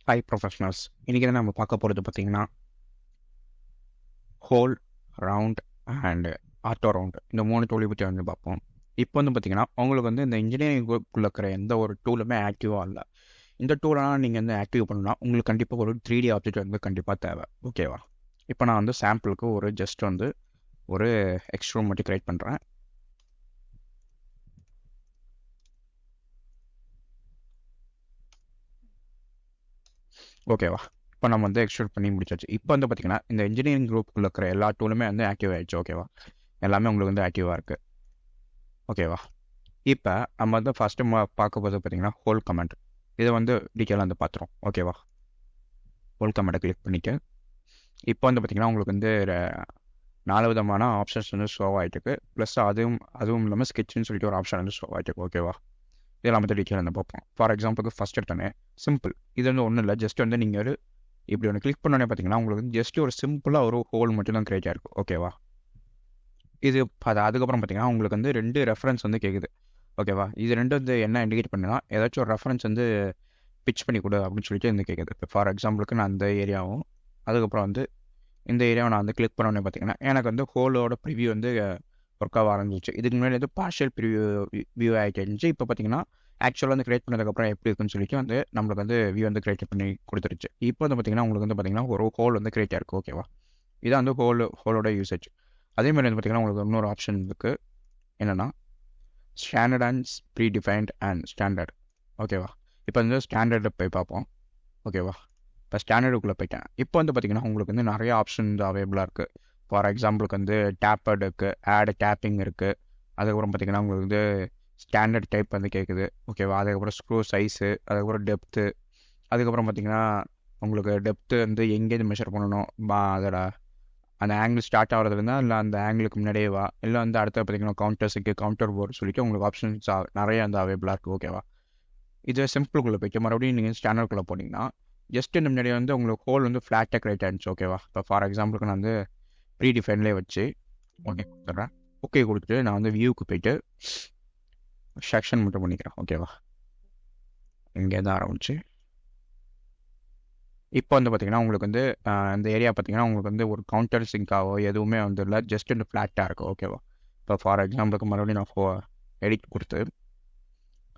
Hi professionals. இன்றைக்கி தான் நம்ம பார்க்க போகிறது பார்த்திங்கன்னா whole, round and auto round, இந்த 3 டூலை பற்றி வந்து பார்ப்போம். இப்போ வந்து பார்த்திங்கன்னா உங்களுக்கு வந்து இந்த இன்ஜினியரிங் குரூப்புக்குள்ளே இருக்கிற எந்த ஒரு டூலுமே ஆக்டிவாக இல்லை. இந்த டூலெலாம் நீங்கள் வந்து ஆக்டிவ் பண்ணணும்னா உங்களுக்கு கண்டிப்பாக ஒரு 3D ஆப்ஜெக்ட் வந்து கண்டிப்பாக தேவை. ஓகேவா? இப்போ நான் வந்து சாம்பிளுக்கு ஒரு ஜஸ்ட் வந்து ஒரு எக்ஸ்ட்ரூம் மட்டும் க்ரியேட் பண்ணுறேன். ஓகேவா? இப்போ நம்ம வந்து எக்ஸ்ட்ரூட் பண்ணி முடிச்சாச்சு. இப்போ வந்து பார்த்திங்கன்னா இந்த இன்ஜினியரிங் குரூப்புக்குள்ளே இருக்கிற எல்லா டூலுமே வந்து ஆக்டிவ் ஆகிடுச்சு. ஓகேவா? எல்லாமே உங்களுக்கு வந்து ஆக்டிவாக இருக்குது. ஓகேவா? இப்போ நம்ம வந்து ஃபஸ்ட்டு பார்க்க போது பார்த்திங்கன்னா ஹோல் கமெண்ட். இதை வந்து டீட்டெயிலாக வந்து பார்த்துரும். ஓகேவா? ஹோல் கமெண்ட்டை கிளிக் பண்ணிவிட்டு இப்போ வந்து பார்த்திங்கன்னா உங்களுக்கு வந்து 4 விதமான ஆப்ஷன்ஸ் வந்து ஷோ ஆகிட்டுருக்கு. ப்ளஸ் அதுவும் இல்லாமல் ஸ்கெட்சுன்னு சொல்லிட்டு ஒரு ஆப்ஷன் வந்து ஷோ ஆகிட்டுருக்கு. ஓகேவா? இதெல்லாம் வந்து டீட்டெயில் வந்து பார்ப்போம். ஃபார் எக்ஸாம்பிளுக்கு ஃபஸ்ட் எடுத்தோன்னே சிம்பிள். இது வந்து ஒன்றும் இல்லை, ஜஸ்ட் வந்து நீங்கள் இப்படி ஒன்று கிளிக் பண்ணோன்னே பார்த்தீங்கன்னா உங்களுக்கு வந்து ஜஸ்ட் ஒரு சிம்பிளாக ஒரு ஹோல் மட்டும் தான் க்ரியேட் ஆகிருக்கும். ஓகேவா? இது அதுக்கப்புறம் பார்த்தீங்கன்னா உங்களுக்கு வந்து 2 ரெஃபரன்ஸ் வந்து கேட்குது. ஓகேவா? இது 2 வந்து என்ன இண்டிகேட் பண்ணுன்னா ஏதாச்சும் ஒரு ரெஃபரன்ஸ் வந்து பிச் பண்ணி கொடு அப்படின்னு சொல்லிட்டு வந்து கேட்குது. இப்போ ஃபார் எக்ஸாம்பிளுக்கு நான் அந்த ஏரியாவும் அதுக்கப்புறம் வந்து இந்த ஏரியாவை நான் வந்து கிளிக் பண்ணோன்னே பார்த்தீங்கன்னா எனக்கு வந்து ஹோலோட ப்ரிவியூ வந்து ஒர்க்காக ஆரம்பிச்சிச்சு. இதுக்கு முன்னாடி வந்து பார்ஷியல் வியூ ஆகிட்டு இருந்துச்சு. இப்போ பார்த்தீங்கன்னா ஆக்சுவலாக வந்து க்ரியேட் பண்ணதுக்கப்புறம் எப்படி இருக்குன்னு சொல்லிட்டு வந்து நம்மளுக்கு வந்து வியூ வந்து க்ரியேட் பண்ணி கொடுத்துருச்சு. இப்போ வந்து பார்த்திங்கன்னா உங்களுக்கு வந்து பார்த்திங்கன்னா ஒரு ஹோல் வந்து க்ரியேட் ஆகிருக்கு. ஓகேவா? இதான் வந்து ஹோலோட யூசேஜ். அதேமாதிரி வந்து பார்த்திங்கன்னா உங்களுக்கு இன்னொரு ஆப்ஷன் இருக்குது. என்னென்னா standard and predefined and standard. ஓகேவா? இப்போ வந்து ஸ்டாண்டர்டை போய் பார்ப்போம். ஓகேவா? இப்போ ஸ்டாண்டர்டுக்குள்ளே போயிட்டேன். இப்போ வந்து பார்த்திங்கன்னா உங்களுக்கு வந்து நிறைய ஆப்ஷன் வந்து அவைலபிளாக இருக்குது. ஃபார் எக்ஸாம்பிளுக்கு வந்து டேப்பர்டு இருக்குது, ஆட் டேப்பிங் இருக்குது. அதுக்கப்புறம் பார்த்திங்கன்னா உங்களுக்கு வந்து ஸ்டாண்டர்ட் டைப் வந்து கேட்குது. ஓகேவா? அதுக்கப்புறம் ஸ்க்ரூ சைஸு, அதுக்கப்புறம் டெப்த்து, அதுக்கப்புறம் பார்த்திங்கன்னா உங்களுக்கு டெப்த்து வந்து எங்கேருந்து மெஷர் பண்ணணும், அதோட அந்த ஆங்கிள் ஸ்டார்ட் ஆகிறதுலேருந்தா இல்லை அந்த ஆங்கிளுக்கு முன்னாடியே இல்லை வந்து அடுத்த பார்த்திங்கன்னா கவுண்டர் போர்டு சொல்லிட்டு உங்களுக்கு ஆப்ஷன்ஸ் நிறைய வந்து அவைலபிளாக இருக்குது. ஓகேவா? இது சிம்பிளுக்குள்ளே போய்ட்டு மறுபடியும் நீங்கள் ஸ்டாண்டர்டுக்குள்ளே போனீங்கன்னா ஜஸ்ட் இந்த முன்னாடி வந்து உங்களுக்கு ஹோல் வந்து ஃப்ளாட்டாக க்ரியேட் ஆகிடுச்சு. ஓகேவா? இப்போ ஃபார் எக்ஸாம்பிளுக்கு நான் வந்து ப்ரீ டிஃபைன்லேயே வச்சு ஓகே கொடுத்துட்றேன். ஓகே கொடுத்துட்டு நான் வந்து வியூக்கு போய்ட்டு செக்ஷன் மட்டும் பண்ணிக்கிறேன். ஓகேவா? இங்கே தான் ஆரம்பிச்சு இப்போ வந்து பார்த்திங்கன்னா உங்களுக்கு வந்து இந்த ஏரியா பார்த்திங்கன்னா உங்களுக்கு வந்து ஒரு கவுண்டர் சிங்காவோ எதுவுமே வந்து இல்லை, ஜஸ்ட் இந்த ஃப்ளாட்டாக இருக்குது. ஓகேவா? இப்போ ஃபார் எக்ஸாம்பிளுக்கு மறுபடியும் நான் எடிட் கொடுத்து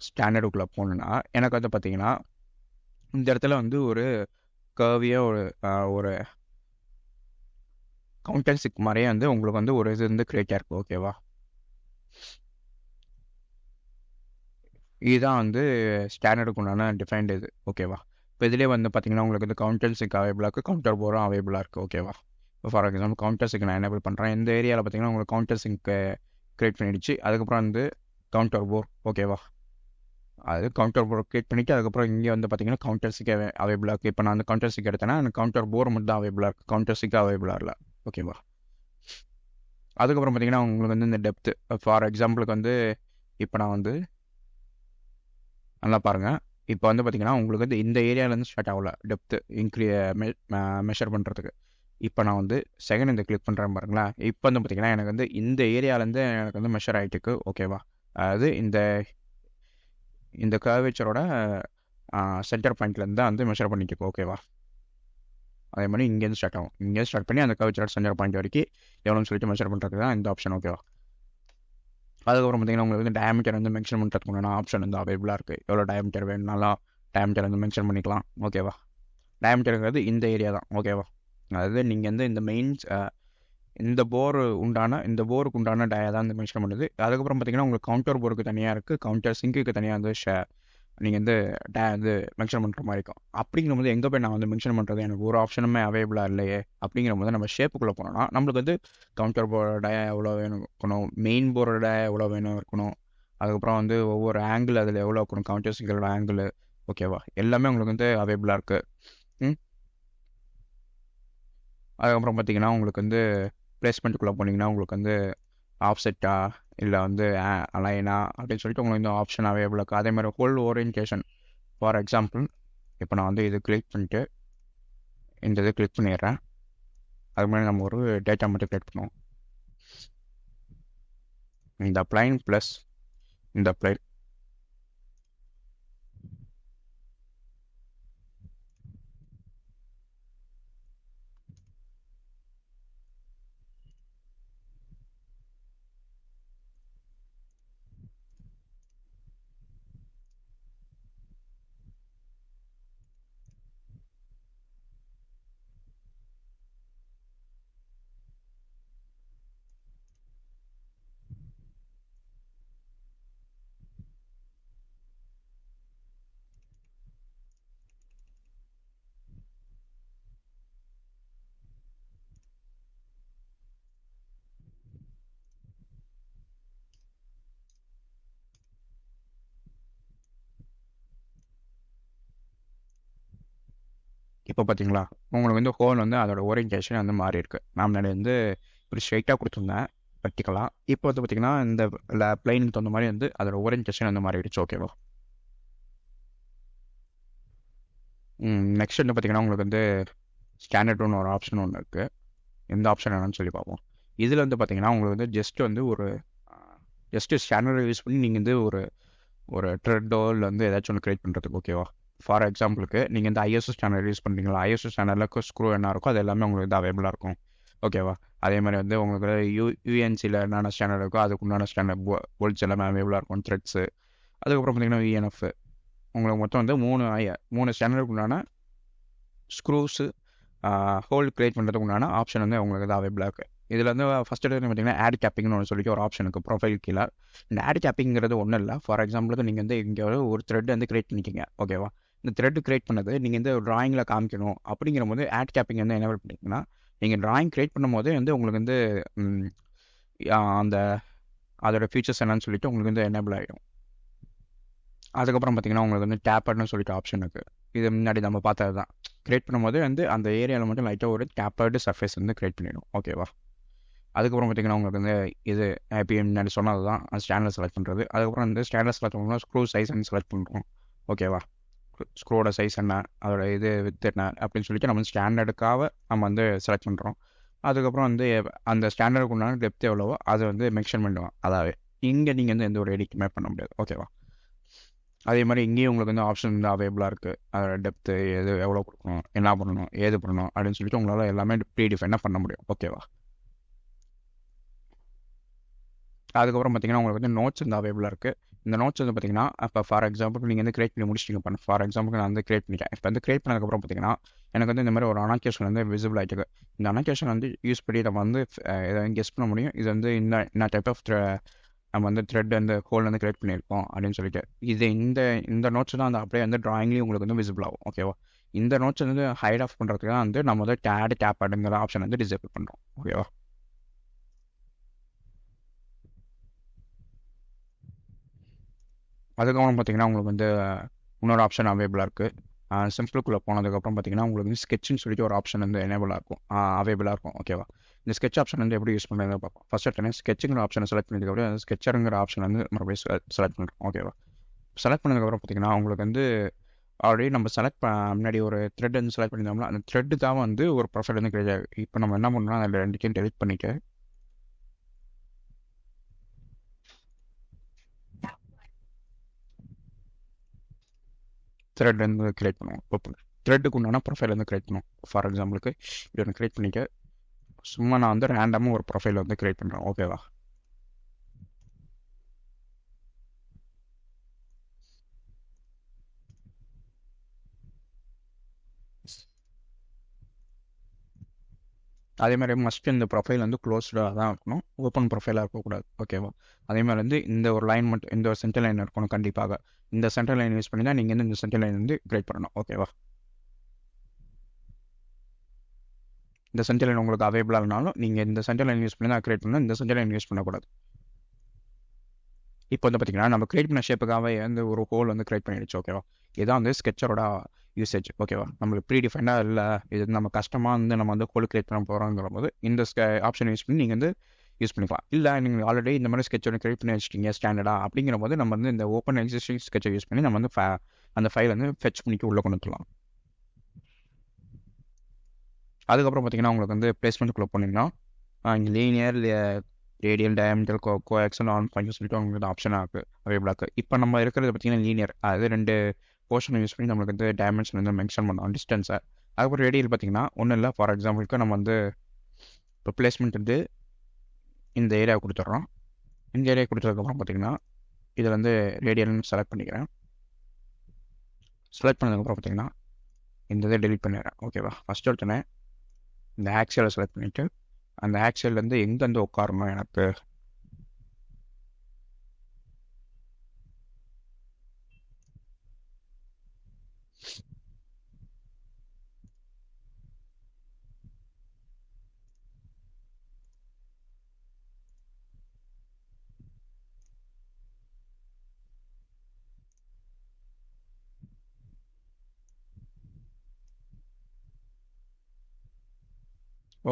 ஸ்டாண்டர்டுக்குள்ளே போகணுன்னா எனக்கு வந்து பார்த்திங்கன்னா இந்த இடத்துல வந்து ஒரு கர்வியாக ஒரு கவுண்டர் சிக் மாதிரியே வந்து உங்களுக்கு வந்து ஒரு இது வந்து க்ரியேட் ஆகிருக்கு. ஓகேவா? இதுதான் வந்து ஸ்டாண்டர்டுக்கு உண்டான டிஃபைன்டு இது. ஓகேவா? இப்போ இதிலே வந்து பார்த்திங்கன்னா உங்களுக்கு வந்து கவுண்டர் சிக் அவைலபிளாக இருக்குது, கவுண்டர் போரும் அவைலபிளாக இருக்குது. ஓகேவா? இப்போ ஃபார் எக்ஸாம்பிள் கவுண்டர் சிக் நான் எனேபிள் பண்ணுறேன். இந்த ஏரியாவில் பார்த்திங்கன்னா உங்களுக்கு கவுண்டர் சிங்க்கு க்ரியேட் பண்ணிடுச்சு. அதுக்கப்புறம் வந்து கவுண்டர் போர். ஓகேவா? அது கவுண்டர் போர் க்ரியேட் பண்ணிவிட்டு அதுக்கப்புறம் இங்கே வந்து பார்த்திங்கன்னா கவுண்டர் சிக் அவைலபிளாக இருக்குது. இப்போ நான் அந்த கவுண்டர் சிக் எடுத்தேன்னா எனக்கு கவுண்டர் போர் மட்டும் தான் அவைலபிளாக இருக்குது, கவுண்டர் சிக் அவைலபிளாக இல்லை. ஓகேவா? அதுக்கப்புறம் பார்த்திங்கன்னா உங்களுக்கு வந்து இந்த டெப்த்து ஃபார் எக்ஸாம்பிளுக்கு வந்து இப்போ நான் வந்து நல்லா பாருங்கள். இப்போ வந்து பார்த்திங்கன்னா உங்களுக்கு வந்து இந்த ஏரியாவிலேருந்து ஸ்டார்ட் ஆகல டெப்த்து மெஷர் பண்ணுறதுக்கு. இப்போ நான் வந்து செகண்ட் இந்த கிளிக் பண்ணுறேன் பாருங்களேன். இப்போ வந்து பார்த்திங்கன்னா எனக்கு வந்து இந்த ஏரியாவிலேருந்து எனக்கு வந்து மெஷர் ஆகிட்டுருக்கு. ஓகேவா? அதாவது இந்த கர்வேச்சரோட சென்டர் பாயிண்ட்லேருந்து தான் வந்து மெஷர் பண்ணிட்டு. ஓகேவா? அதே மாதிரி இங்கேருந்து ஸ்டார்ட் ஆகும். இங்கேருந்து ஸ்டார்ட் பண்ணி அந்த கர்வேச்சரோட சென்டர் பாயிண்ட் வரைக்கும் எவ்வளோன்னு சொல்லிட்டு மெஷர் பண்ணுறதுக்கு தான் இந்த ஆப்ஷன். ஓகேவா? அதுக்கப்புறம் பார்த்திங்கன்னா உங்களுக்கு வந்து டயமீட்டர் வந்து மென்ஷன் பண்ணுறதுக்கு முன்னாடி ஆப்ஷன் வந்து அவைலபிளாக இருக்குது. எவ்வளோ டயமீட்டர் வேணும்னாலும் டயமீட்டர் வந்து மென்ஷன் பண்ணிக்கலாம். ஓகேவா? டயமீட்டருங்கிறது இந்த ஏரியா தான். ஓகேவா? அதாவது நீங்கள் வந்து இந்த மெயின்ஸ் இந்த போருக்கு உண்டான டயா தான் வந்து மென்ஷன் பண்ணுது. அதுக்கப்புறம் பார்த்திங்கன்னா உங்களுக்கு கவுண்டர் போருக்கு தனியாக இருக்குது, கவுண்டர் சிங்க்குக்கு தனியாக வந்து நீங்கள் வந்து வந்து மென்ஷன் பண்ணுற மாதிரி இருக்கும். அப்படிங்கும்போது எங்கே போய் நான் வந்து மென்ஷன் பண்ணுறது, எனக்கு ஒரு ஆப்ஷனுமே அவைலபிளாக இல்லையே. அப்படிங்கிறபோது நம்ம ஷேப்புக்குள்ளே போனோம்னா நம்மளுக்கு வந்து கவுண்டர் போர்டு டயா எவ்வளோ வேணும் இருக்கணும், மெயின் போர்டு டயா எவ்வளோ வேணும் இருக்கணும், அதுக்கப்புறம் வந்து ஒவ்வொரு ஆங்கிள் அதில் எவ்வளோ இருக்கணும், கவுண்டர் சிங்களோட ஆங்கிள். ஓகேவா? எல்லாமே உங்களுக்கு வந்து அவைலபிளாக இருக்குது. அதுக்கப்புறம் பார்த்திங்கன்னா உங்களுக்கு வந்து ப்ளேஸ்மெண்ட்டுக்குள்ளே போனீங்கன்னா உங்களுக்கு வந்து ஆஃப்செட்டா இல்லை வந்து அலைனா அப்படின்னு சொல்லிட்டு உங்களுக்கு இந்த ஆப்ஷன் அவைலபிளாக இருக்குது. அதே மாதிரி ஹோல் ஓரியன்டேஷன். ஃபார் எக்ஸாம்பிள் இப்போ நான் வந்து இது கிளிக் பண்ணிட்டு இந்த இது கிளிக் பண்ணிடுறேன். அது மாதிரி நம்ம ஒரு டேட்டா மட்டும் கிரியேட் பண்ணுவோம். இந்த பிளைன் ப்ளஸ் இந்த பிளைன் இப்போ பார்த்தீங்களா உங்களுக்கு வந்து ஹோல் வந்து அதோட ஓரியன்டேஷன் வந்து மாறி இருக்கு. நான் முன்னாடி வந்து இப்படி ஸ்ட்ரைட்டாக கொடுத்துருந்தேன் வெர்டிகலாக. இப்போ வந்து பார்த்தீங்கன்னா இந்த பிளைனுக்கு தகுந்த மாதிரி வந்து அதோட ஓரியன்டேஷன் வந்து மாறிடுச்சு. ஓகேவா? நெக்ஸ்ட் வந்து பார்த்தீங்கன்னா உங்களுக்கு வந்து ஸ்டாண்டர்ட்னு ஒரு ஆப்ஷன் ஒன்று இருக்குது. எந்த ஆப்ஷன் என்னன்னு சொல்லி பார்ப்போம். இதில் வந்து பார்த்தீங்கன்னா உங்களுக்கு வந்து ஜஸ்ட்டு ஸ்டாண்டர்டை யூஸ் பண்ணி நீங்கள் வந்து ஒரு ஒரு த்ரெட்டோ இல்லை வந்து ஏதாச்சும் ஒன்று க்ரியேட் பண்ணுறதுக்கு. ஓகேவா? ஃபார் எக்ஸாம்பிளுக்கு நீங்கள் இந்த ஐஎஸ்ஓ ஸ்டாண்டர்ட் யூஸ் பண்ணுறீங்களா, ஐஎஸ்ஓ ஸ்டாண்டர்டில் ஸ்க்ரூ என்ன இருக்கோ அது எல்லாமே உங்களுக்கு வந்து அவைலபிளாக இருக்கும். ஓகேவா? அதே மாதிரி வந்து உங்களுக்கு யூஎன்சியில் என்னென்ன ஸ்டாண்டர்ட் இருக்கோ அதுக்கு உண்டான ஸ்டாண்டர்ட் போல்ட்ஸ் எல்லாமே அவைலபிளாக இருக்கும், த்ரெட்ஸு. அதுக்கப்புறம் பார்த்தீங்கன்னா விஎன்எஃப். உங்களுக்கு மொத்தம் வந்து மூணு ஸ்டாண்டர்டுக்கு உண்டான ஸ்க்ரூஸு ஹோல் க்ரியேட் பண்ணுறதுக்கு உண்டான ஆப்ஷன் வந்து உங்களுக்கு வந்து அவைலபிளாக இருக்குது. இதில் வந்து ஃபஸ்ட் எடுத்து பார்த்தீங்கன்னா ஆட் கேப்பிங்னு ஒன்று சொல்லிட்டு ஒரு ஆப்ஷன் இருக்குது ப்ரொஃபைல் கீழே. இந்த ஆட் கேப்பிங்கிறது ஒன்றும் இல்லை. ஃபார் எக்ஸாம்பிளுக்கு நீங்கள் வந்து இங்கே ஒரு த்ரெட் வந்து க்ரியேட் பண்ணிக்கிங்க. ஓகேவா? இந்த த்ரெட் க்ரியேட் பண்ணது நீங்கள் வந்து ட்ராயிங்கில் காமிக்கணும் அப்படிங்கிற போது ஆட் கேப்பிங் வந்து என்ன பண்ணிங்கன்னா, நீங்கள் ட்ராயிங் க்ரியேட் பண்ணும்போது வந்து உங்களுக்கு வந்து அந்த அதோட ஃபீச்சர்ஸ் என்னன்னு சொல்லிட்டு உங்களுக்கு வந்து எனேபிள் ஆகிடும். அதுக்கப்புறம் பார்த்தீங்கன்னா உங்களுக்கு வந்து டேப்பர்னு சொல்லிட்டு ஆப்ஷன் இருக்குது. இது முன்னாடி நம்ம பார்த்தது தான். க்ரியேட் பண்ணும்போது வந்து அந்த ஏரியாவில் மட்டும் லைட்டாக ஒரு டேப்பர்டு சர்ஃபேஸ் வந்து க்ரியேட் பண்ணிடும். ஓகேவா? அதுக்கப்புறம் பார்த்தீங்கன்னா உங்களுக்கு வந்து இது இப்போ முன்னாடி சொன்னது தான் ஸ்டாண்டர்ட் செலக்ட் பண்ணுறது. அதுக்கப்புறம் வந்து ஸ்டாண்டர்ட் செலக்ட் பண்ணோம்னா ஸ்க்ரூ சைஸ் வந்து செலக்ட் பண்ணுறோம். ஓகேவா? ஸ்க்ரூவோட சைஸ் என்ன, அதோட இது வித் என்ன அப்படின்னு சொல்லிட்டு நம்ம ஸ்டாண்டர்டுக்காக நம்ம வந்து செலக்ட் பண்ணுறோம். அதுக்கப்புறம் வந்து அந்த ஸ்டாண்டர்டுக்கு உண்டான டெப்த் எவ்வளவோ அதை வந்து மென்ஷன் பண்ணுவோம். அதாவது இங்கே நீங்கள் வந்து எந்த ஒரு எடிட்டுமே பண்ண முடியாது. ஓகேவா? அதே மாதிரி இங்கேயும் உங்களுக்கு வந்து ஆப்ஷன் வந்து அவைலபிளாக இருக்குது. அதோட டெப்த்து எது எவ்வளோ கொடுக்கணும், என்ன பண்ணணும், ஏது பண்ணணும் அப்படின்னு சொல்லிட்டு உங்களால் எல்லாமே ப்ரீடிஃபைனாக பண்ண முடியும். ஓகேவா? அதுக்கப்புறம் பார்த்தீங்கன்னா உங்களுக்கு வந்து நோட்ஸ் வந்து அவைலபிளாக இருக்குது. இந்த நோட்ஸ் வந்து பார்த்தீங்கன்னா இப்போ ஃபார் எக்ஸாம்பிள் நீங்கள் வந்து க்ரியேட் பண்ணி முடிச்சிட்டிங்க பண்ண. ஃபார் எக்ஸாம்பிள் நான் வந்து க்ரியேட் பண்ணிட்டேன். இப்போ வந்து க்ரியேட் பண்ணதுக்கப்புறம் பார்த்தீங்கன்னா எனக்கு வந்து இந்த மாதிரி ஒரு அனோகேஷன் வந்து விசிபிள் ஆகிட்டு. இந்த அனோகேஷன் வந்து யூஸ் பண்ணி நம்ம வந்து இதை கெஸ் பண்ண முடியும். இது வந்து இந்த டைப் ஆஃப் நம்ம வந்து த்ரெட் வந்து ஹோல் வந்து க்ரியேட் பண்ணியிருக்கோம் அப்படின்னு சொல்லிட்டு. இது இந்த நோட்ஸ் தான் வந்து அப்படியே வந்து ட்ராயிங்லேயும் உங்களுக்கு வந்து விசிபிள் ஆகும். ஓகேவா? இந்த நோட்ஸ் வந்து ஹைட் ஆஃப் பண்ணுறதுக்கு தான் வந்து நம்ம வந்து டேப் அப்படிங்கிற ஆப்ஷன் வந்து டிசேபிள் பண்ணுறோம். ஓகேவா? அதுக்கப்புறம் பார்த்தீங்கன்னா உங்களுக்கு வந்து இன்னொரு ஆப்ஷன் அவைலபிளாக இருக்குது. சிம்பிளுக்குள்ளே போனதுக்கப்புறம் பார்த்தீங்கன்னா உங்களுக்கு வந்து ஸ்கெட்ச்னு சொல்லிட்டு ஒரு ஆப்ஷன் வந்து எனேபிளாக இருக்கும், அவைலபிளாக இருக்கும். ஓகேவா? இந்த ஸ்கெட்ச் ஆப்ஷன் வந்து எப்படி யூஸ் பண்ணுறது பார்ப்போம். ஃபஸ்ட் எடுத்தோடனே ஸ்கெட்சுங்கிற ஆப்ஷனை செலக்ட் பண்ணதுக்கப்புறம் ஸ்கெச்சருங்கிற ஆப்ஷன் வந்து மறுபடியும் செலக்ட் பண்ணுறோம். ஓகேவா? செலக்ட் பண்ணதுக்கப்புறம் பார்த்தீங்கன்னா உங்களுக்கு வந்து ஆல்ரெடி நம்ம முன்னாடி ஒரு த்ரெட் வந்து செலக்ட் பண்ணியிருந்தோம்னா அந்த த்ரெட்டு தான் வந்து ஒரு ப்ரொஃபைல் வந்து கிரியேட் ஆகும். இப்போ நம்ம என்ன பண்ணோம்னா அதில் ரெண்டுத்தையும் டெலிட் பண்ணிவிட்டு த்ரெட் வந்து கிரியேட் பண்ணுவோம். இப்போ த்ரெட்டுக்கு உண்டான ப்ரொஃபைல் வந்து கிரியேட் பண்ணுவோம். ஃபார் எக்ஸாம்பிளுக்கு இப்படி ஒன்று கிரியேட் பண்ணிவிட்டு சும்மா நான் வந்து ரேண்டமாக ஒரு ப்ரொஃபைல் வந்து கிரியேட் பண்ணுறேன். ஓகேவா? அதே மாதிரி மஸ்ட் இந்த ப்ரொஃபைல் வந்து க்ளோஸ்டாக தான் இருக்கணும், ஓப்பன் ப்ரொஃபைலாக இருக்கக்கூடாது. ஓகேவா? அதே மாதிரி வந்து இந்த ஒரு லைன் மட்டும், இந்த ஒரு சென்டர் லைன் இருக்கணும் கண்டிப்பாக. இந்த சென்டர் லைன் யூஸ் பண்ணி தான் நீங்கள் வந்து இந்த சென்டர் லைன் வந்து கிரியேட் பண்ணணும். ஓகேவா? இந்த சென்டர் லைன் உங்களுக்கு அவைலபிளாக இருந்தாலும் நீங்கள் இந்த சென்டர் லைன் யூஸ் பண்ணி தான் கிரியேட் பண்ணணும், இந்த சென்டர் லைன் யூஸ் பண்ணக்கூடாது. இப்போ வந்து பார்த்தீங்கன்னா நம்ம கிரியேட் பண்ண ஷேப்புக்காகவே வந்து ஒரு ஹோல் வந்து கிரியேட் பண்ணிடுச்சு. ஓகேவா? இதுதான் வந்து ஸ்கெச்சரோட யூசேஜ். ஓகேவா? நம்மளுக்கு ப்ரீடிஃபைண்டாக இல்லை, இது நம்ம கஷ்டமாக வந்து நம்ம வந்து ஹோல் கிரியேட் பண்ண போகிறோங்கிற போது இந்த ஆப்ஷன் யூஸ் பண்ணி நீங்கள் வந்து யூஸ் பண்ணிக்கலாம். இல்லை நீங்கள் ஆல்ரெடி இந்த மாதிரி ஸ்கெட்ச் ஒன்று கிரியேட் பண்ணி வச்சிட்டீங்க ஸ்டாண்டர்டாக அப்படிங்கிற போது நம்ம வந்து இந்த ஓப்பன் எக்ஸிஸ்டிங் ஸ்கெட்சை யூஸ் பண்ணி நம்ம வந்து அந்த ஃபைல் வந்து ஃபெச் பண்ணிட்டு உள்ளே கொண்டு வந்துடலாம். அதுக்கப்புறம் பார்த்தீங்கன்னா உங்களுக்கு வந்து பிளேஸ்மெண்ட்டுக்குள்ளே போனீங்கன்னா இங்கே linear, radial, diameter, coaxial, on point சொல்லிட்டு உங்களுக்கு ஆப்ஷனாக இருக்குது, அவைலபிளாக இருக்குது. இப்போ நம்ம இருக்கிறது பார்த்தீங்கன்னா லீனியர், அது 2 போர்ஷன் யூஸ் பண்ணி நம்மளுக்கு வந்து டைமென்ஷன் வந்து மென்ஷன் பண்ணோம், டிஸ்டன்ஸை. அதுக்கப்புறம் ரேடியல் பார்த்தீங்கன்னா ஒன்றும் இல்லை. ஃபார் எக்ஸாம்பிளுக்கு நம்ம வந்து இப்போ பிளேஸ்மெண்ட் வந்து இந்த ஏரியா கொடுத்துட்றோம். இந்த ஏரியா கொடுத்ததுக்கப்புறம் பார்த்தீங்கன்னா இதில் வந்து ரேடியல்னு செலக்ட் பண்ணிக்கிறேன். செலக்ட் பண்ணதுக்கப்புறம் பார்த்தீங்கன்னா இந்த இதை டெலிட் பண்ணிடுறேன். ஓகேவா? ஃபஸ்ட் எடுத்தோன்னே இந்த ஆக்சியலை செலக்ட் பண்ணிவிட்டு அந்த ஆக்சியல்லேருந்து எங்கே வந்து உட்காரணும் எனக்கு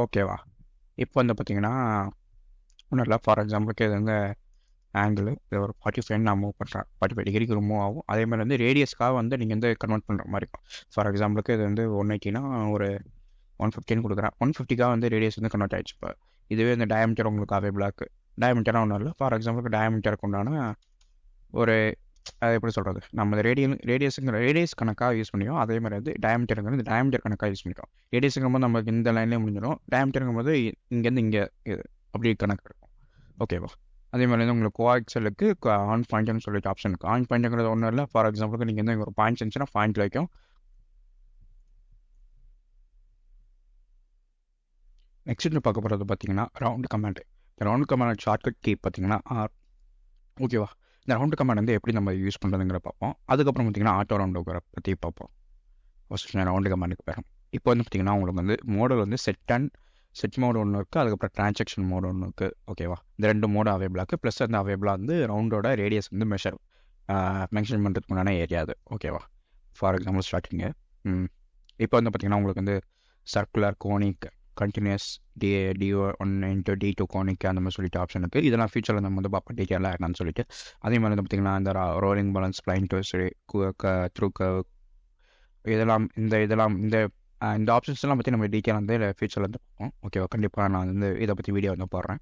ஓகேவா. இப்போ வந்து பார்த்தீங்கன்னா ஒன்றும் இல்லை, ஃபார் எக்ஸாம்பிளுக்கு இது வந்து ஆங்கிள் இது ஒரு 45 நான் மூவ் பண்ணுறேன், 45 டிகிரிக்கு மூவ் ஆகும். அதே மாதிரி வந்து ரேடியஸ்க்காக வந்து நீங்கள் வந்து கன்வெர்ட் பண்ணுற மாதிரி இருக்கும். ஃபார் எக்ஸாம்பிளுக்கு இது வந்து 180னா ஒரு 150 கொடுக்குறேன், 150க்காக வந்து ரேடியஸ் வந்து கன்வெர்ட் ஆயிடுச்சு. இப்போ இதுவே இந்த டயமீட்டர் உங்களுக்கு அவைபிளாக இருக்குது. டயமீட்டராக ஒன்றும் இல்லை, ஃபார் எக்ஸாம்பிளுக்கு டயமீட்டருக்கு உண்டான ஒரு அது எப்படி சொல்கிறது, நம்ம ரேடியஸ் கணக்காக யூஸ் பண்ணிக்கோம். அதே மாதிரி வந்து டயமீட்டருங்கிறது டயமீட்டர் கணக்காக யூஸ் பண்ணிக்கோம். ரேடியஸுங்கும் போது நமக்கு இந்த லைன்லேயே முடிஞ்சிடும், டயமீட்டருங்கும் போது இங்கேருந்து இங்கே இது அப்படி கணக்கு இருக்கும். ஓகேவா. அதே மாதிரி வந்து உங்களுக்கு கோஆக்சலுக்கு ஆன் பாயிண்ட்னு சொல்லிட்டு ஆப்ஷன் இருக்குது. ஆன் பாயிண்ட்டுங்கிறது ஒன்றும் இல்லை, ஃபார் எக்ஸாம்பிளுக்கு நீங்கள் வந்து ஒரு பாயிண்ட் இருந்துச்சுன்னா பாயிண்ட் வைக்கும். நெக்ஸ்ட் பார்க்க போகிறது பார்த்தீங்கன்னா ரவுண்ட் கமாண்ட். இந்த ரவுண்ட் கமாண்ட் ஷார்ட்கட் கீ பார்த்தீங்கன்னா ஓகேவா. இந்த ரவுண்ட் கமாண்ட் வந்து எப்படி நம்ம யூஸ் பண்ணுறதுங்கிற பார்ப்போம். அதுக்கப்புறம் பார்த்தீங்கன்னா ஆட்டோ ரவுண்ட் பற்றி பார்ப்போம். ஃபஸ்ட் ரவுண்டு கமாண்டுக்கு போகிறோம். இப்போ வந்து பார்த்தீங்கன்னா உங்களுக்கு வந்து மோடல் வந்து செட் மோடு ஒன்று இருக்குது, அதுக்கப்புறம் டிரான்சாக்ஷன் மோடு ஒன்று இருக்குது. ஓகேவா. இந்த 2 மோடு அவைபிளாக இருக்குது. ப்ளஸ் அந்த அவைபிளாக வந்து ரவுண்டோட ரேடியஸ் வந்து மென்ஷன் பண்ணுறதுக்கு முன்னாடி ஏரியா அது. ஓகேவா. ஃபார் எக்ஸாம்பிள் ஸ்டார்டிங்கு இப்போ வந்து பார்த்தீங்கன்னா உங்களுக்கு வந்து circular, conic, continuous, D1 into D2 conic அந்த மாதிரி சொல்லிட்டு ஆப்ஷன் இருக்குது. இதெல்லாம் ஃபியூச்சரில் நம்ம வந்து பார்ப்போம் டீட்டெயிலாக என்னன்னு சொல்லிட்டு. அதே மாதிரி வந்து பார்த்தீங்கன்னா இந்த rolling balance, spline to through இதெல்லாம் இந்த ஆப்ஷன்ஸ் எல்லாம் பற்றி நம்ம டீட்டெயில் வந்து ஃபியூச்சரில் வந்து பார்ப்போம். ஓகேவா. கண்டிப்பாக நான் வந்து இதை பற்றி வீடியோ வந்து போடுறேன்.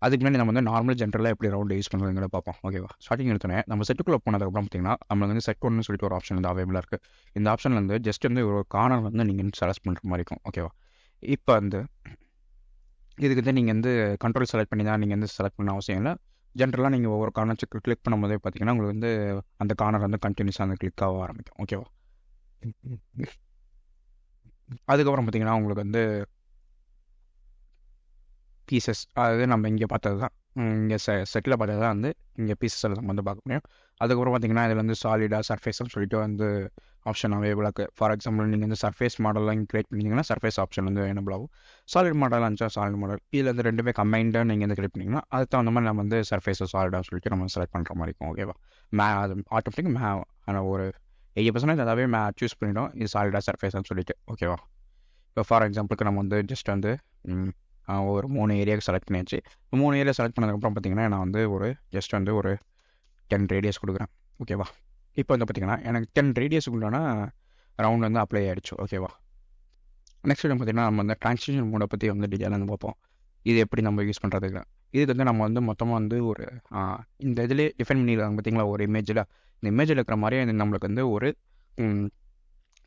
அதுக்கு முன்னாடி நம்ம வந்து நார்மல் ஜென்ரலாக எப்படி ரவுண்ட் யூஸ் பண்ணுறதுங்கிற பார்ப்போம். ஓகேவா. ஸ்டார்டிங் எடுத்தோன்னே நம்ம செட்டுக்குள்ளே போனதுக்கப்புறம் பார்த்தீங்கன்னா நம்மளுக்கு வந்து செட் ஒன்று சொல்லிட்டு ஒரு ஆப்ஷன் வந்து அவைபிளாக இருக்குது. இந்த ஆப்ஷனில் வந்து ஜஸ்ட் வந்து ஒரு கார்னர் வந்து நீங்கள் செலக்ட் பண்ணுற மாதிரி இருக்கும். ஓகேவா. இப்போ வந்து இதுக்கு வந்து நீங்கள் வந்து கண்ட்ரோல் செலக்ட் பண்ணி தான் நீங்கள் வந்து செலக்ட் பண்ண அவசியம் இல்லை. ஜென்ரலாக நீங்கள் ஒவ்வொரு கார்னர் கிளிக் பண்ணும்போதே பார்த்தீங்கன்னா உங்களுக்கு வந்து அந்த கார்னர் வந்து கண்டினியூஸாக அந்த கிளிக் ஆக ஆரம்பிக்கும். ஓகேவா. அதுக்கப்புறம் பார்த்தீங்கன்னா உங்களுக்கு வந்து பீசஸ், அதாவது நம்ம இங்கே பார்த்தது தான், இங்கே செட்டில் பார்த்தது தான் வந்து இங்கே பீசஸில் நம்ம வந்து பார்க்க முடியும். அதுக்கப்புறம் பார்த்தீங்கன்னா இதில் வந்து சாலிடாக சர்ஃபேஸ்ன்னு சொல்லிட்டு வந்து ஆப்ஷன் அவைபிளாக இருக்குது. ஃபார் எக்ஸாம்பிள் நீங்கள் வந்து சர்ஃபேஸ் மாடல்லாம் இங்கே க்ரியேட் பண்ணிங்கன்னா சர்ஃபேஸ் ஆப்ஷன் வந்து எனபிள் ஆகும். சாலிட் மாடலாக இருந்துச்சா சாலிட் மாடல், இதில் வந்து 2 கம்பைண்டாக நீங்கள் வந்து க்ரியேட் பண்ணிங்கன்னா அதுக்கு தகுந்த மாதிரி நம்ம வந்து சர்ஃபேஸை சாலிடாக சொல்லிட்டு நம்ம செலக்ட் பண்ணுற மாதிரி இருக்கும். ஓகேவா. அது ஆட்டோமேட்டிக் ஒரு 80% அதாவே சூஸ் பண்ணிவிடும் இது சாலிடாக சர்ஃபேஸ்ன்னு சொல்லிட்டு. ஓகேவா. இப்போ ஃபார் எக்ஸாம்பிளுக்கு நம்ம வந்து ஜஸ்ட் வந்து ஒரு 3 ஏரியாவுக்கு செலக்ட் பண்ணியாச்சு. 3 ஏரியா செலக்ட் பண்ணதுக்கப்புறம் பார்த்தீங்கன்னா நான் வந்து ஜஸ்ட் வந்து ஒரு 10 ரேடியஸ் கொடுக்குறேன். ஓகேவா. இப்போ வந்து பார்த்தீங்கன்னா எனக்கு 10 ரேடியஸுக்குள்ளான ரவுண்ட் வந்து அப்ளை ஆகிடுச்சு. ஓகேவா. நெக்ஸ்ட் வந்து பார்த்தீங்கன்னா நம்ம வந்து டிரான்சிஷன் மோடை பற்றி வந்து டீட்டெயிலாக வந்து பார்ப்போம். இது எப்படி நம்ம யூஸ் பண்ணுறதுக்கு. இதுக்கு வந்து நம்ம வந்து மொத்தமாக வந்து ஒரு இந்த இதிலே டிஃபைன் பண்ணிடுறாங்க பார்த்தீங்களா ஒரு இமேஜில். இந்த இமேஜில் இருக்கிற மாதிரியே நம்மளுக்கு வந்து ஒரு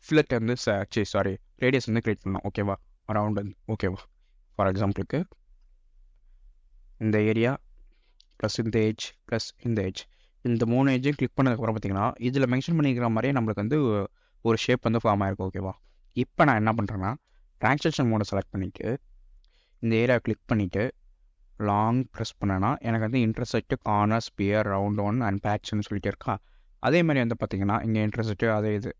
ஃபில்லட் வந்து ரேடியஸ் வந்து க்ரியேட் பண்ணோம். ஓகேவா. ரவுண்ட் வந்து. ஓகேவா. ஃபார் எக்ஸாம்பிளுக்கு இந்த ஏரியா ப்ளஸ் இந்த ஏஜ் ப்ளஸ் இந்த ஏஜ், இந்த 3 ஏஜையும் கிளிக் பண்ணதுக்கப்புறம் பார்த்தீங்கன்னா இதில் மென்ஷன் பண்ணிக்கிற மாதிரியே நம்மளுக்கு வந்து ஒரு ஷேப் வந்து ஃபார்ம் ஆகிருக்கும். ஓகேவா. இப்போ நான் என்ன பண்ணுறேன்னா டிரான்சாக்ஷன் மோடை செலக்ட் பண்ணிவிட்டு இந்த ஏரியா கிளிக் பண்ணிவிட்டு லாங் ப்ரெஸ் பண்ணேன்னா எனக்கு வந்து intersect, corner, sphere, round one and பேட்ச்னு சொல்லிட்டு இருக்கா. அதே மாதிரி வந்து பார்த்தீங்கன்னா இங்கே இன்டர்செக்ட் அதே இது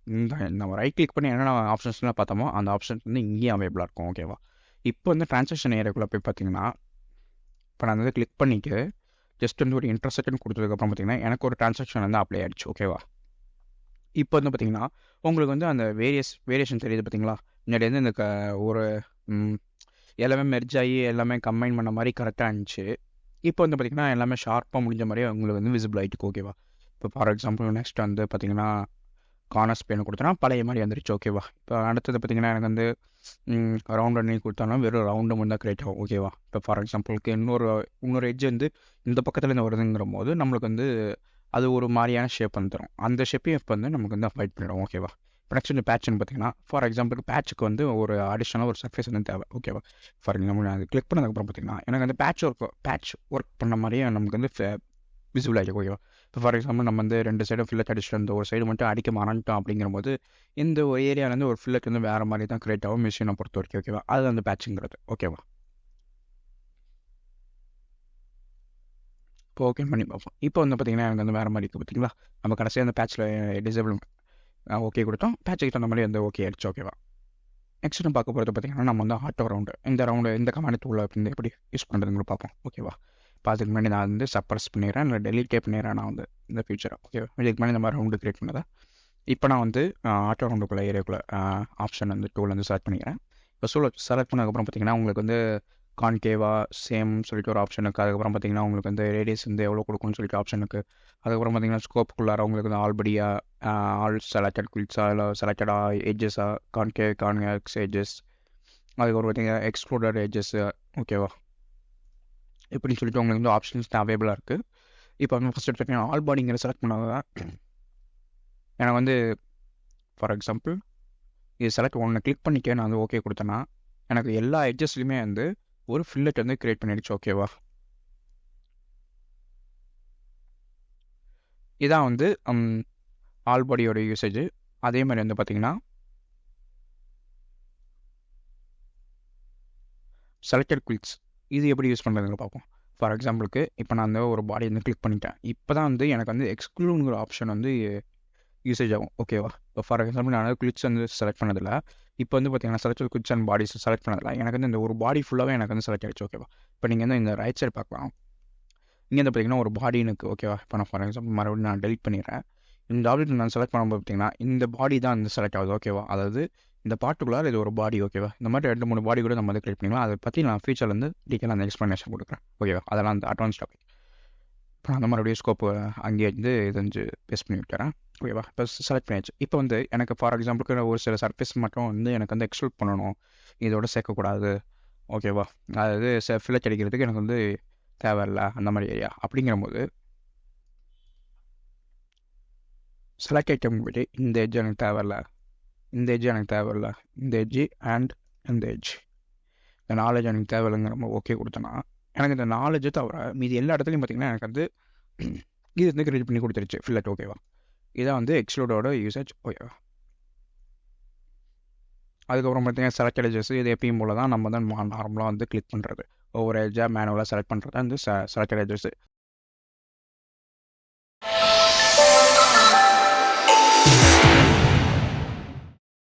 நம்ம ரைட் கிளிக் பண்ணி என்னென்ன ஆப்ஷன்ஸ்லாம் பார்த்தோமோ அந்த ஆப்ஷன்ஸ் வந்து இங்கேயும் அவைபிளாக இருக்கும். ஓகேவா. இப்போ வந்து டிரான்சாக்ஷன் ஏரியாக்குள்ளே போய் பார்த்தீங்கன்னா இப்போ நான் வந்து கிளிக் பண்ணிவிட்டு ஜஸ்ட் வந்து ஒரு இன்டர்செக்ட்னு கொடுத்ததுக்கப்புறம் பார்த்தீங்கன்னா எனக்கு ஒரு டிரான்சாக்ஷன் வந்து அப்ளை ஆகிடுச்சு. ஓகேவா. இப்போ வந்து பார்த்தீங்கன்னா உங்களுக்கு வந்து அந்த வேரியேஷன் தெரியுது பார்த்தீங்களா. முன்னாடி வந்து இந்த ஒரு எல்லாமே மெர்ஜ் ஆகி எல்லாமே கம்பைன் பண்ண மாதிரி கரெக்டாக இருந்துச்சு. இப்போ வந்து பார்த்திங்கன்னா எல்லாமே ஷார்ப்பாக முடிஞ்ச மாதிரியே உங்களுக்கு வந்து விசிபிள் ஆகிட்டு. ஓகேவா. இப்போ ஃபார் எக்ஸாம்பிள் நெக்ஸ்ட் வந்து பார்த்திங்கன்னா கார்னர் ஸ்பேன் கொடுத்தோன்னா பழைய மாதிரி வந்துருச்சு. ஓகேவா. இப்போ அடுத்தது பார்த்திங்கன்னா எனக்கு வந்து ரவுண்ட் பண்ணி கொடுத்தாலும் வெறும் ரவுண்டு மட்டும் தான் கிரியேட் ஆகும். ஓகேவா. இப்போ ஃபார் எக்ஸாம்பிளுக்கு இன்னொரு எட்ஜ் வந்து இந்த பக்கத்தில் இருந்து வருதுங்கிற போது நம்மளுக்கு வந்து அது ஒரு மாதிரியான ஷேப் வந்து தரும். அந்த ஷேப்பையும் இப்போ வந்து நமக்கு வந்து அவாய்ட் பண்ணிடும். ஓகேவா. இப்போ நெக்ஸ்ட் வந்து பேட்ச்னு பார்த்தீங்கன்னா ஃபார் எக்ஸாம்பிளுக்கு பேட்சுக்கு வந்து ஒரு அடிஷனலாக ஒரு சர்ஃபேஸ் வந்து தேவை. ஓகேவா. ஃபார் எக்ஸாம்பிள் நான் அது கிளிக் பண்ணதுக்கப்புறம் பார்த்தீங்கன்னா எனக்கு அந்த பேட்ச் ஒர்க் பண்ண மாதிரியே நமக்கு வந்து விசிபிள் ஆகிடும். ஓகேவா. இப்போ ஃபார் எக்ஸாம்பிள் நம்ம வந்து 2 சைடும் ஃபில்லட் அடிச்சுட்டு அந்த ஒரு சைடு மட்டும் அடிக்க மறந்துட்டோம் அப்படிங்கிற போது இந்த ஒரு ஏரியாவிலேருந்து ஒரு ஃபில்லட் வந்து வேறு மாதிரி தான் கிரியேட் ஆகும் மிஷினை பொறுத்த வரைக்கும். ஓகேவா. அது வந்து பேட்சுங்கிறது. ஓகேவா. இப்போ ஓகே பண்ணி பார்ப்போம். இப்போ வந்து பார்த்திங்கன்னா எனக்கு வந்து வேறு மாதிரி இருக்குது பார்த்தீங்களா. நம்ம கடைசியாக அந்த பேட்சில் டிசேபிள் ஓகே கொடுத்தோம், பேட்சுக்கு தகுந்த மாதிரி வந்து ஓகே ஆகிடுச்சு. ஓகேவா. நெக்ஸ்ட் நம்ம பார்க்க போகிறது பார்த்திங்கன்னா நம்ம வந்து ஆட்டோ ரவுண்டு இந்த கமாண்ட் டூலில் வந்து எப்படி யூஸ் பண்ணுறதுன்னு பார்ப்போம். ஓகேவா. இப்போ அதுக்கு முன்னாடி நான் வந்து சப்ரஸ் பண்ணிடுறேன், இல்லை டெலிட்டே பண்ணிடுறேன் நான் வந்து இந்த ஃபியூச்சரை. ஓகேவா. இதுக்கு முன்னாடி இந்த மாதிரி ரவுண்டு கிரியேட் பண்ணதை இப்போ நான் வந்து ஆட்டோ ரவுண்டுக்குள்ளே ஏரியாக்குள்ளே ஆப்ஷன் வந்து டூல் வந்து செலக்ட் பண்ணிக்கிறேன். இப்போ செலக்ட் பண்ணதுக்கப்புறம் பார்த்தீங்கன்னா உங்களுக்கு வந்து கான்கேவா சேம் சொல்லிட்டு ஒரு ஆப்ஷன் இருக்குது. அதுக்கப்புறம் பார்த்தீங்கன்னா உங்களுக்கு வந்து ரேடியஸ் வந்து எவ்வளோ கொடுக்கும்னு சொல்லிட்டு ஆப்ஷன் இருக்குது. அதுக்கப்புறம் பார்த்தீங்கன்னா ஸ்கோப்புக்குள்ளார உங்களுக்கு வந்து ஆல்படியா ஆல் செலக்டட் குயிட்ஸா இல்லை செலக்டடாக எட்ஜஸா கான்கேக்ஸ் எட்ஜஸ், அதுக்கப்புறம் பார்த்தீங்கன்னா எக்ஸ்க்ளூடட் எட்ஜஸ்ஸு, ஓகேவா, இப்படின்னு சொல்லிட்டு உங்களுக்கு வந்து ஆப்ஷன்ஸ் அவைலபிளாக இருக்குது. இப்போ வந்து ஃபஸ்ட் எடுத்துகிட்டீங்கன்னா ஆல் பாடிங்கிற செலக்ட் பண்ணாதான் எனக்கு வந்து ஃபார் எக்ஸாம்பிள் இது செலக்ட் ஒன்று கிளிக் பண்ணிக்க நான் வந்து ஓகே கொடுத்தேன்னா எனக்கு எல்லா எட்ஜஸ்லையுமே வந்து ஒரு ஃபில்லட் வந்து க்ரியேட் பண்ணிடுச்சு, ஓகேவா. இதான் வந்து ஆல் பாடியோட யூசேஜ். அதே மாதிரி வந்து பார்த்தீங்கன்னா செலக்டட் குயிட்ஸ் இது எப்படி யூஸ் பண்ணுறதுங்க பார்ப்போம். ஃபார் எக்ஸாம்பிளுக்கு இப்போ நான் வந்து ஒரு பாடி வந்து கிளிக் பண்ணிட்டேன். இப்போ தான் வந்து எனக்கு வந்து எக்ஸ்க்ளூடுங்கிற ஆப்ஷன் வந்து யூசேஜ் ஆகும், ஓகேவா. இப்போ ஃபார் எக்ஸாம்பிள் நான் வந்து குயிட்ஸ் வந்து செலக்ட் பண்ணதில்ல. இப்போ வந்து பார்த்தீங்கன்னா selected quiz and bodies select பண்ணதில்ல. எனக்கு வந்து இந்த ஒரு பாடி ஃபுல்லாகவே எனக்கு வந்து செலக்ட் ஆகிடுச்சு, ஓகேவா. இப்போ நீங்கள் வந்து இந்த ரைட் சைடு பார்க்கலாம். இங்கே வந்து பார்த்தீங்கன்னா ஒரு பாடின்னு இருக்குது, ஓகேவா. இப்போ நான் ஃபார் எக்ஸாம்பிள் மறுபடியும் நான் டெலிட் பண்ணிடுறேன். இந்த ஆப்ஜெக்ட் நான் செலக்ட் பண்ணும்போது பார்த்தீங்கன்னா இந்த பாடி தான் வந்து செலக்ட் ஆகுது, ஓகேவா. அதாவது இந்த பார்ட்டுக்குள்ளார இது ஒரு பாடி, ஓகேவா. இந்த மாதிரி 2-3 பாடி கூட நம்ம வந்து கிரியேட் பண்ணிக்கலாம். அதை பற்றி நான் ஃபியூச்சரில் வந்து டீட்டெயிலாக அந்த எக்ஸ்ப்ளனேஷன் கொடுக்குறேன், ஓகேவா. அதெல்லாம் அந்த அட்வான்ஸ் டாபிக். இப்போ நான் அந்த மறுபடியும் ஸ்கோப்பு அங்கேயே வந்து இது வந்து பேஸ்ட் பண்ணி விட்டுறேன், ஓகேவா. இப்போ செலக்ட் பண்ணியாச்சு. இப்போ வந்து எனக்கு ஃபார் எக்ஸாம்பிளுக்கு ஒரு சில சர்ஃபேஸ் மட்டும் வந்து எனக்கு வந்து எக்ஸ்க்ளூட் பண்ணணும், இதோட சேர்க்கக்கூடாது, ஓகேவா. அதாவது ஃபில்லட் அடிக்கிறதுக்கு எனக்கு வந்து தேவையில்ல அந்த மாதிரி ஏரியா. அப்படிங்கிற போது செலக்ட் ஐட்டம் போய்ட்டு இந்த எட்ஜ் எனக்கு தேவையில்ல, இந்த எட்ஜ் எனக்கு தேவையில்ல, இந்த எட்ஜ் அண்ட் இந்த எட்ஜ், இந்த நாலேஜ் எனக்கு தேவையில்லைங்கிற நம்ம ஓகே கொடுத்தோன்னா எனக்கு இந்த நாலேஜை தவிர மீதி எல்லா இடத்துலையும் பார்த்திங்கன்னா எனக்கு வந்து இது வந்து கிரியேட் பண்ணி கொடுத்துருச்சு ஃபில்லட், ஓகேவா. இதான் வந்து எக்ஸ்க்ளூடோட யூசேஜ், ஓகேவா. அதுக்கப்புறம் பார்த்தீங்கன்னா செலக்டட் எட்ஜஸ் இது எப்பயும் போல தான் நம்ம தான் நார்மலாக வந்து கிளிக் பண்ணுறது. ஒவ்வொரு எட்ஜாக மேனுவலாக செலக்ட் பண்ணுறது வந்து செலக்டட் எட்ஜஸ்.